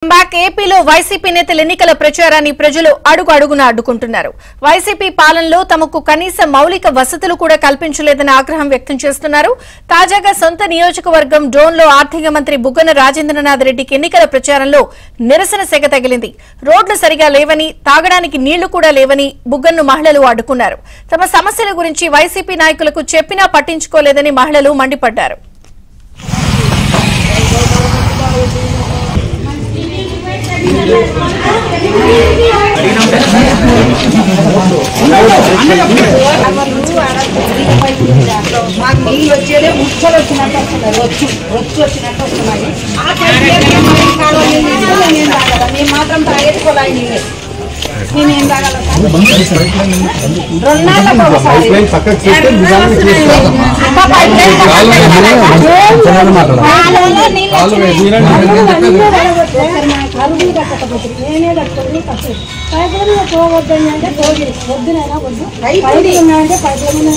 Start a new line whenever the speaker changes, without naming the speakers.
Back ఏపీలో YCP నేతల ఎన్నికల ప్రచారాన్ని ప్రజలు అడుగు అడుగున అడ్డుకుంటున్నారు. వైసీపీ పాలనలో తమకు కనీస మౌలిక వసతులు కూడా కల్పించలేదని ఆగ్రహం వ్యక్తం చేస్తున్నారు. తాజాగా సొంత నియోజకవర్గం డోన్లో ఆర్థిక మంత్రి బుగ్గన రాజేంద్రనాథ్ రెడ్డికి ఎన్నికల ప్రచారంలో నిరసన సెగ తగిలింది. రోడ్లు సరిగా లేవని, తాగడానికి నీళ్లు కూడా లేవని బుగ్గన్ను మహిళలు అడ్డుకున్నారు. తమ సమస్యల గురించి వైసీపీ నాయకులకు చెప్పినా పట్టించుకోలేదని మహిళలు మండిపడ్డారు.
మాకు నీళ్ళు వచ్చేదే ముక్కలు వచ్చినట్టు వస్తున్నాయి. మేము మాత్రం తాగేసుకోవాలి నీళ్ళే. నేనేం పోవద్దని అంటే పోవద్దు, వద్దునైనా వద్దు. పైపులు ఉన్నాయంటే పైపులు